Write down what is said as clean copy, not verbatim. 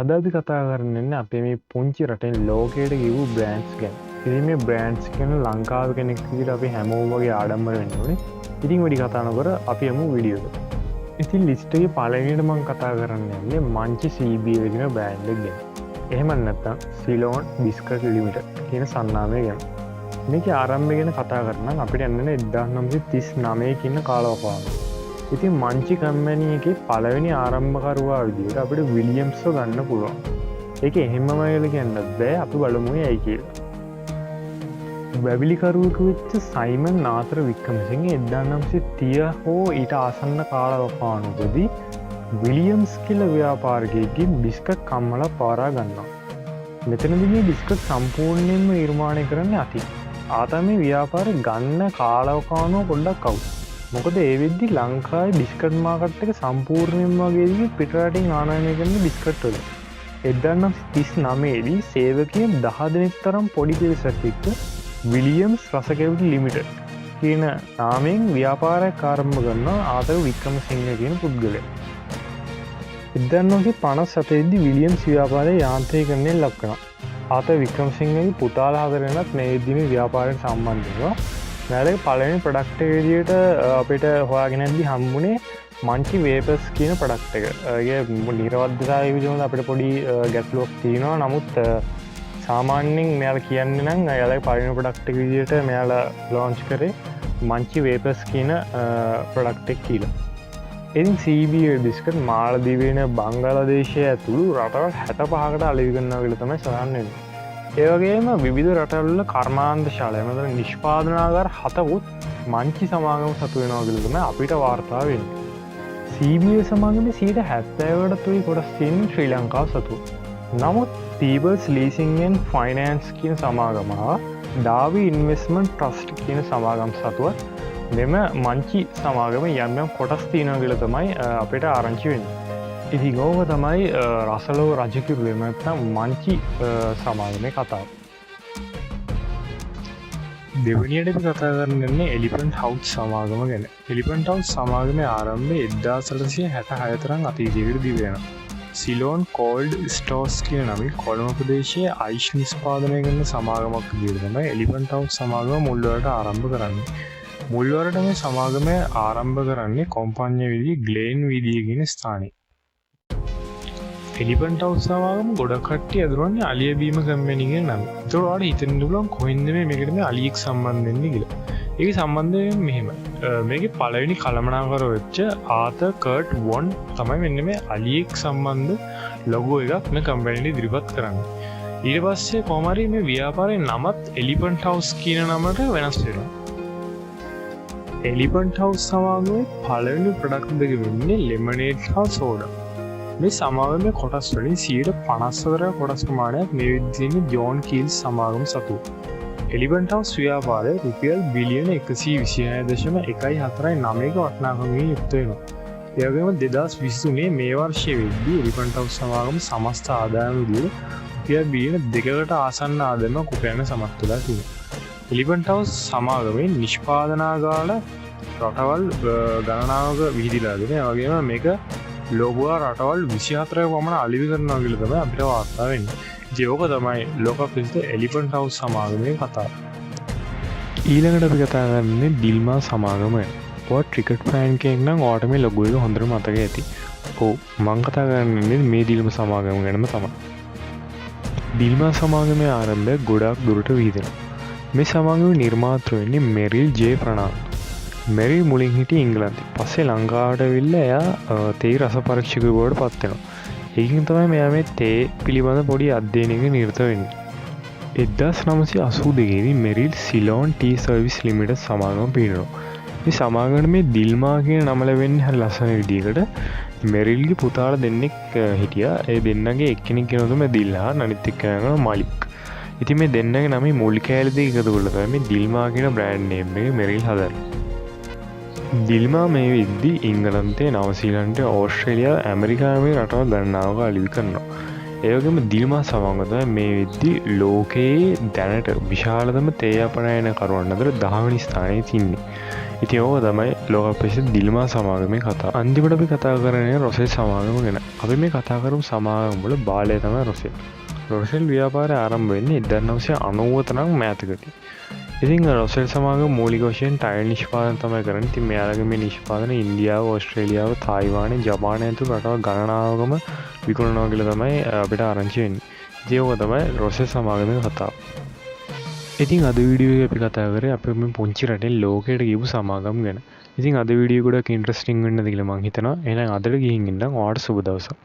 අද අපි කතා කරන්නේ අපේ මේ පුංචි රටෙන් ලෝකයට ගිවූ බ්‍රෑන්ඩ්ස් ගැන. ඉතින් මේ බ්‍රෑන්ඩ්ස් කියන ලංකාව කෙනෙක් විදිහට අපි හැමෝම වගේ ආඩම්බර වෙන්න ඕනේ. ඉතින් වැඩි කතා නොකර අපි යමු වීඩියෝ එකට. ඉතින් ලිස්ට් එකේ පළවෙනියට මම කතා කරන්න යන්නේ මංචි CB කියන බ්‍රෑන්ඩ් එක ගැන. එහෙම නැත්නම් සිලෝන් බිස්කට් ලිමිටඩ් කියන සන්නාමය ගැන. මේකේ ආරම්භය ගැන කතා කරනම් අපිට යන්නේ 1939 කියන කාලවකවානුව. ඉතින් මංචි කම්පැනි එකේ පළවෙනි ආරම්භකරුවා විදිහට අපිට විලියම්ස්ව ගන්න පුළුවන්. ඒක එහෙමම කියලා කියන්නත් බෑ. අපි බලමු ඇයි කියලා. වැවිලිකරුවෙකු වෙච්ච සයිමන් නාතර වික්‍රමසිංහ 1930 හෝ ඊට ආසන්න කාලවකවානුවකදී විලියම්ස් කියලා ව්‍යාපාරිකයෙක්ගෙන් බිස්කට් කම්මල පාරා ගන්නවා. මෙතනදී මේ බිස්කට් සම්පූර්ණයෙන්ම නිර්මාණය කරන්න අතින්. ආතම මේ ව්‍යාපාරේ ගන්න කාලවකවානුව පොඩ්ඩක් අවුල්. මොකද ඒ වෙද්දි ලංකාවේ බිස්කට් මාකට් එක සම්පූර්ණයෙන්ම වගේ පිටරටින් ආනයනය කරන බිස්කට් වල. 1939 දී සේවකයන් 10 දෙනෙක් තරම් පොඩි පිරිසක් එක්ක විලියම්ස් රසකැවිලි ලිමිටඩ් කියන නාමයෙන් ව්‍යාපාරයක් ආරම්භ කරන ආතර වික්‍රමසිංහ කියන පුද්ගලයා. 1957 දී විලියම්ස් ව්‍යාපාරය යාන්ත්‍රීකරණයෙන් ලක් කරනවා. ආතර වික්‍රමසිංහගේ පුතාලා හතරෙනත් මේ වෙද්දී ව්යාපාරයට සම්බන්ධ වෙනවා. නැලක පළවෙනි ප්‍රොඩක්ට් එක විදිහට අපිට හොයාගෙන යද්දි හම්බුනේ මංචි වේපර්ස් කියන ප්‍රොඩක්ට් එක. ඒක නිර්වද්‍යතාවය විදිහට අපිට පොඩි ගැටලුවක් තියෙනවා. නමුත් සාමාන්‍යයෙන් මෙයාලා කියන්නේ නම් එයාලගේ පළවෙනි ප්‍රොඩක්ට් එක විදිහට මෙයාලා ලොන්ච් කරේ මංචි වේපර්ස් කියන ප්‍රොඩක්ට් එක කියලා. ඉතින් CB බිස්කට් මාලදීවේන බංගලාදේශය ඇතුළු රටවල් 65කට අලෙවි කරනවා කියලා තමයි සඳහන් වෙන්නේ. ඒ වගේම විවිධ රටවල කර්මාන්ත ශාලා එමෙතන නිෂ්පාදනාගාර 7කුත් මංචි සමාගම සතු වෙනවා කියලා තමයි අපිට වාර්තා වෙන්නේ. CB සමාගමේ 70%කට තුයි කොටස් තියෙන ශ්‍රී ලංකාව සතු. නමුත් People's Leasing and Finance කියන සමාගම හා ඩාවි ඉන්වෙස්ට්මන්ට් ට්‍රස්ට් කියන සමාගම් සතුව මෙම මංචි සමාගම යම් යම් කොටස් තියෙනවා කියලා තමයි අපිට ආරංචි වෙන්නේ. ඉතින් ඕක තමයි රසලෝ රජකිරු එහෙම නැත්නම් මංචි සමාගමේ කතාව. දෙවැනියට අපි කතා කරන්නේ එලිෆන්ට් හවුස් සමාගම ගැන. එලිෆන්ට් හවුස් සමාගමේ ආරම්භය 1866 තරම් අතීතයකට දිව යනවා. සිලෝන් කෝල්ඩ් ස්ටෝර්ස් කියන නමින් කොළඹ ප්‍රදේශයේ අයිස් නිෂ්පාදනය කරන සමාගමක් විදිහට තමයි එලිෆන්ට් හවුස් සමාගම මුල්වරට ආරම්භ කරන්නේ. මුල්වරට මේ සමාගම ආරම්භ කරන්නේ කොම්පඤ්ඤ විදිහේ ග්ලේන් විදිය කියන ස්ථානයේ. එලිෆන්ට් හවුස් සමාගම ගොඩක් කට්ටිය අඳුරන්නේ අලිය බීම කම්පැනි කියන නම. ඒතකොට ඔයාලට හිතෙන්න පුළුවන් කොහෙන්ද මේකට මේ අලියෙක් සම්බන්ධ වෙන්නේ කියලා. ඒකේ සම්බන්ධය මෙහෙම. මේකේ පළවෙනි කළමනාකර වෙච්ච ආතර් කර්ට් වොන් තමයි මෙන්න මේ අලියෙක් සම්බන්ධ ලොගෝ එකක් මේ කම්පැනිට ඉදිරිපත් කරන්නේ. ඊට පස්සේ කොහොම හරි මේ ව්‍යාපාරයේ නමත් එලිෆන්ට් හවුස් කියන නමට වෙනස් වෙනවා. එලිෆන්ට් හවුස් සමාගමේ පළවෙනි ප්‍රොඩක්ට් දෙක වෙන්නේ ලෙමනේඩ් හා සෝඩා. මේ සමාගමේ කොටස් වලින් 54% කොටස් ප්‍රමාණයක් මේ විදිහේ ජෝන් කීල්ස් සමාගම සතු. එලිෆන්ට් හවුස් ව්‍යාපාරය රුපියල් බිලියන 126.149ක වටිනාකමකින් යුක්ත වෙනවා. ඒ වගේම 2023 මේ වර්ෂයේ වෙද්දී එලිෆන්ට් හවුස් සමාගම සමස්ත ආදායම විදිහට රුපියල් බිලියන 2කට ආසන්න ආදායමක් උපයන්න සමත් වෙලා තියෙනවා. එලිෆන්ට් හවුස් සමාගමේ නිෂ්පාදනාගාර රටවල් ගණනාවක විහිදිලා දෙනවා. ඒ වගේම මේක ලෝකවා රටවල් 24ක පමණ අලෙවි කරනවා කියලා තමයි අපිට වාර්තා වෙන්නේ. ඒක තමයි ලෝක ප්‍රසිද්ධ එලිෆන්ට් හවුස් සමාගමේ කතාව. ඊළඟට අපි කතා කරන්නේ ඩිල්මා සමාගම. ඔය ක්‍රිකට් ෆෑන් කෙනෙක් නම් ඔයාට මේ ලොගෝ එක හොඳට මතක ඇති. ඔව් මම කතා කරන්නේ මේ ඩිල්මා සමාගම ගැනම තමයි. ඩිල්මා සමාගමේ ආරම්භය ගොඩාක් දුරට විහිදෙනවා. මේ සමාගමේ නිර්මාතෘ වෙන්නේ මෙරිල් ජේ ප්‍රනාන්දු. මෙරිල් මුලින් හිටියේ ඉංගලන්තේ. පස්සේ ලංකාවට ඇවිල්ලා එයා තේ රස පරීක්ෂකයෙකු බවට පත් වෙනවා. ඒකින් තමයි මෙයා මේ තේ පිළිබඳ පොඩි අධ්‍යයනයක නිරත වෙන්නේ. 1982 දී මෙරිල් සිලෝන් ටී සර්විස් ලිමිටඩ් සමාගම පිහිටුවා. මේ සමාගමේ මේ දිල්මා කියන නම ලැබෙන්නේ හරි ලස්සන විදිහකට. මෙරිල්ගේ පුතාලා දෙන්නෙක් හිටියා. ඒ දෙන්නගේ එක්කෙනෙක් කෙනා තමයි දිල්හා, අනිත් එක්කෙනා මලික්. ඉතින් මේ දෙන්නගේ නම මූලික කැලේ දෙක එකතු කරලා තමයි මේ දිල්මා කියන බ්‍රෑන්ඩ් නේම් එක මෙරිල් හදන්නේ. දිල්මා මේ විද්දි ඉංගලන්තේ, නවසීලන්තේ, ඕස්ට්‍රේලියාව, ඇමරිකාවේ රටවල් ගණනාවක අලෙවි කරනවා. ඒ වගේම දිල්මා සමාගම තමයි මේ විද්දි ලෝකයේ දැනට විශාලතම තේ අපනයන කරුවන් අතර 10 වෙනි ස්ථානයේ තින්නේ. ඉතින් ඕක තමයි ලෝක ප්‍රසිද්ධ දිල්මා සමාගමේ කතාව. අන්තිමට අපි කතා කරන්නේ රොසෙල් සමාගම ගැන. අපි මේ කතා කරමු සමාගම වල බාලය තමයි රොසෙල්. රොසෙල් ව්‍යාපාරය ආරම්භ වෙන්නේ 1990 තරම් මෑතකදී. ඉතින් රොසෙල් සමාගම මූලික වශයෙන් ටයිල් නිෂ්පාදන තමයි කරන්නේ. ඉතින් මෙයාලගේ මේ නිෂ්පාදන ඉන්දියාව, ඕස්ට්‍රේලියාව, තායිවානය, ජපානය ඇතුළු රටවල් ගණනාවකම විකුණනවා කියලා තමයි අපිට ආරංචි වෙන්නේ. ඉතින් ඕක තමයි රොසෙල් සමාගමේ කතාව. ඉතින් අද වීඩියෝ එක අපි කතා කරේ අපි මේ පුංචි රටෙන් ලෝකයට ගිහපු සමාගම් ගැන. ඉතින් අද වීඩියෝ ගොඩක් ඉන්ට්‍රස්ටිං වෙන්නද කියලා මම හිතනවා. එහෙනම් අදට ගිහින් ඉන්න ඔයාලට සුබ දවසක්.